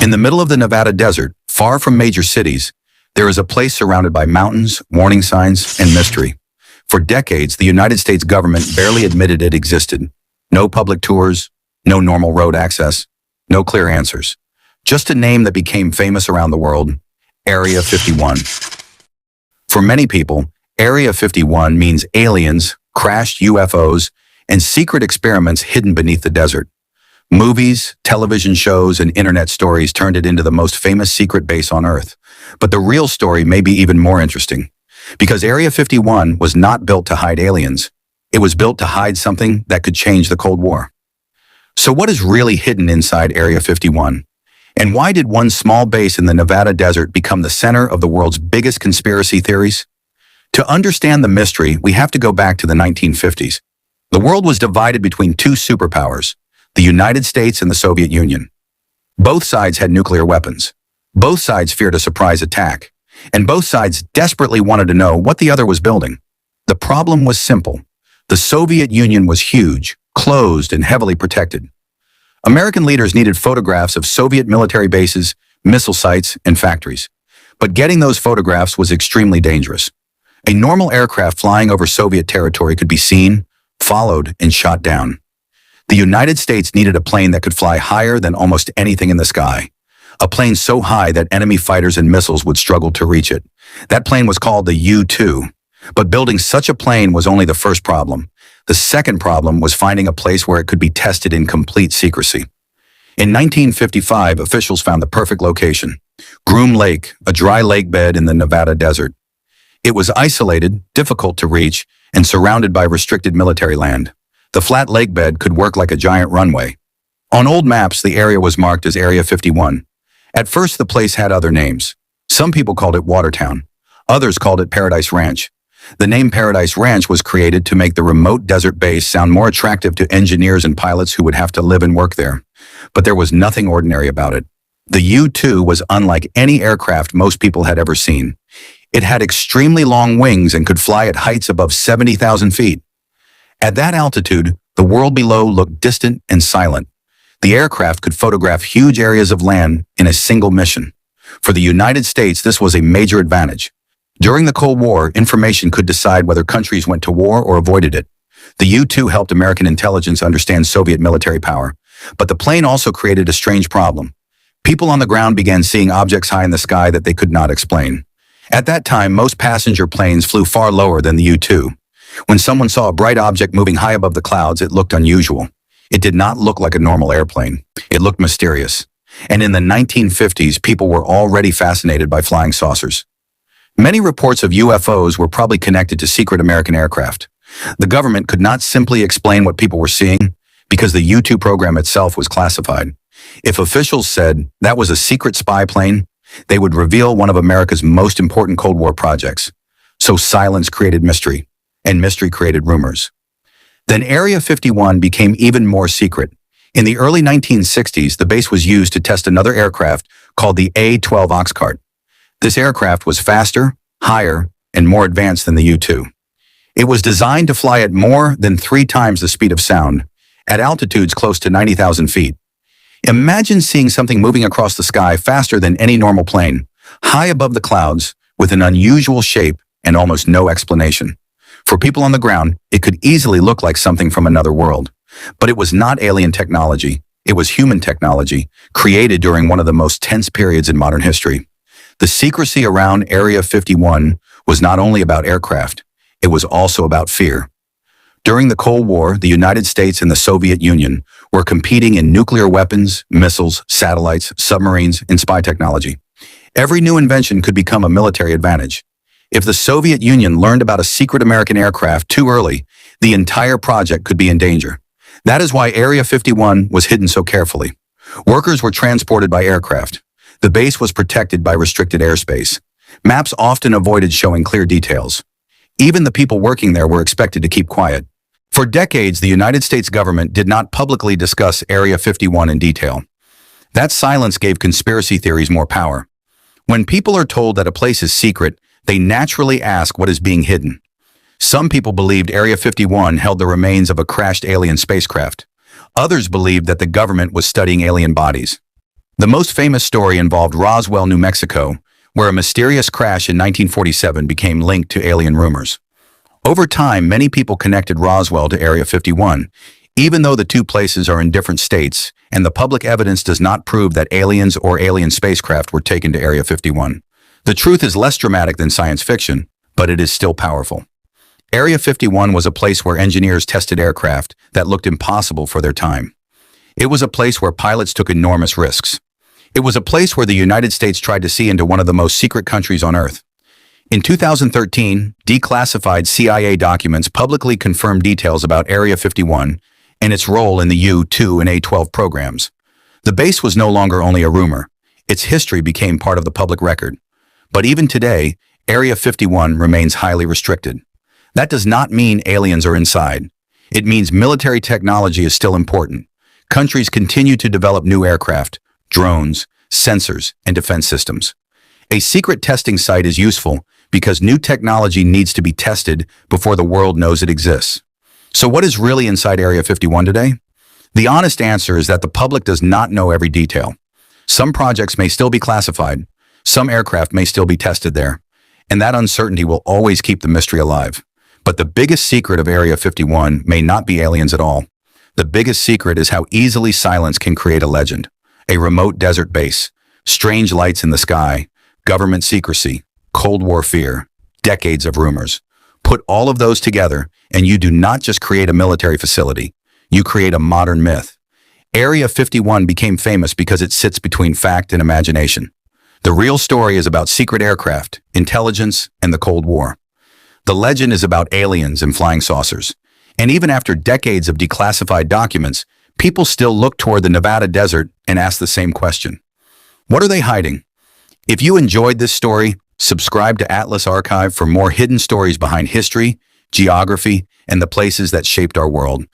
In the middle of the Nevada desert, far from major cities, there is a place surrounded by mountains, warning signs, and mystery. For decades, the United States government barely admitted it existed. No public tours, no normal road access, no clear answers. Just a name that became famous around the world, Area 51. For many people, Area 51 means aliens, crashed UFOs, and secret experiments hidden beneath the desert. Movies, television shows, and internet stories turned it into the most famous secret base on Earth. But the real story may be even more interesting. Because Area 51 was not built to hide aliens. It was built to hide something that could change the Cold War. So what is really hidden inside Area 51? And why did one small base in the Nevada desert become the center of the world's biggest conspiracy theories? To understand the mystery, we have to go back to the 1950s. The world was divided between two superpowers, the United States and the Soviet Union. Both sides had nuclear weapons. Both sides feared a surprise attack. And both sides desperately wanted to know what the other was building. The problem was simple. The Soviet Union was huge, closed, and heavily protected. American leaders needed photographs of Soviet military bases, missile sites, and factories. But getting those photographs was extremely dangerous. A normal aircraft flying over Soviet territory could be seen, followed, and shot down. The United States needed a plane that could fly higher than almost anything in the sky. A plane so high that enemy fighters and missiles would struggle to reach it. That plane was called the U-2. But building such a plane was only the first problem. The second problem was finding a place where it could be tested in complete secrecy. In 1955, officials found the perfect location. Groom Lake, a dry lake bed in the Nevada desert. It was isolated, difficult to reach, and surrounded by restricted military land. The flat lake bed could work like a giant runway. On old maps, the area was marked as Area 51. At first, the place had other names. Some people called it Watertown. Others called it Paradise Ranch. The name Paradise Ranch was created to make the remote desert base sound more attractive to engineers and pilots who would have to live and work there. But there was nothing ordinary about it. The U-2 was unlike any aircraft most people had ever seen. It had extremely long wings and could fly at heights above 70,000 feet. At that altitude, the world below looked distant and silent. The aircraft could photograph huge areas of land in a single mission. For the United States, this was a major advantage. During the Cold War, information could decide whether countries went to war or avoided it. The U-2 helped American intelligence understand Soviet military power. But the plane also created a strange problem. People on the ground began seeing objects high in the sky that they could not explain. At that time, most passenger planes flew far lower than the U-2. When someone saw a bright object moving high above the clouds, it looked unusual. It did not look like a normal airplane. It looked mysterious. And in the 1950s, people were already fascinated by flying saucers. Many reports of UFOs were probably connected to secret American aircraft. The government could not simply explain what people were seeing because the U-2 program itself was classified. If officials said that was a secret spy plane, they would reveal one of America's most important Cold War projects. So silence created mystery, and mystery created rumors. Then Area 51 became even more secret. In the early 1960s, the base was used to test another aircraft called the A-12 Oxcart. This aircraft was faster, higher, and more advanced than the U-2. It was designed to fly at more than 3 times the speed of sound, at altitudes close to 90,000 feet. Imagine seeing something moving across the sky faster than any normal plane, high above the clouds, with an unusual shape and almost no explanation. For people on the ground, it could easily look like something from another world. But it was not alien technology. It was human technology, created during one of the most tense periods in modern history. The secrecy around Area 51 was not only about aircraft, it was also about fear. During the Cold War, the United States and the Soviet Union were competing in nuclear weapons, missiles, satellites, submarines, and spy technology. Every new invention could become a military advantage. If the Soviet Union learned about a secret American aircraft too early, the entire project could be in danger. That is why Area 51 was hidden so carefully. Workers were transported by aircraft. The base was protected by restricted airspace. Maps often avoided showing clear details. Even the people working there were expected to keep quiet. For decades, the United States government did not publicly discuss Area 51 in detail. That silence gave conspiracy theories more power. When people are told that a place is secret, they naturally ask what is being hidden. Some people believed Area 51 held the remains of a crashed alien spacecraft. Others believed that the government was studying alien bodies. The most famous story involved Roswell, New Mexico, where a mysterious crash in 1947 became linked to alien rumors. Over time, many people connected Roswell to Area 51, even though the two places are in different states, and the public evidence does not prove that aliens or alien spacecraft were taken to Area 51. The truth is less dramatic than science fiction, but it is still powerful. Area 51 was a place where engineers tested aircraft that looked impossible for their time. It was a place where pilots took enormous risks. It was a place where the United States tried to see into one of the most secret countries on Earth. In 2013, declassified CIA documents publicly confirmed details about Area 51 and its role in the U-2 and A-12 programs. The base was no longer only a rumor. Its history became part of the public record. But even today, Area 51 remains highly restricted. That does not mean aliens are inside. It means military technology is still important. Countries continue to develop new aircraft, drones, sensors, and defense systems. A secret testing site is useful because new technology needs to be tested before the world knows it exists. So what is really inside Area 51 today? The honest answer is that the public does not know every detail. Some projects may still be classified, some aircraft may still be tested there, and that uncertainty will always keep the mystery alive. But the biggest secret of Area 51 may not be aliens at all. The biggest secret is how easily silence can create a legend. A remote desert base, strange lights in the sky, government secrecy, Cold War fear, decades of rumors. Put all of those together, and you do not just create a military facility, you create a modern myth. Area 51 became famous because it sits between fact and imagination. The real story is about secret aircraft, intelligence, and the Cold War. The legend is about aliens and flying saucers. And even after decades of declassified documents, people still look toward the Nevada desert and ask the same question. What are they hiding? If you enjoyed this story, subscribe to Atlas Archive for more hidden stories behind history, geography, and the places that shaped our world.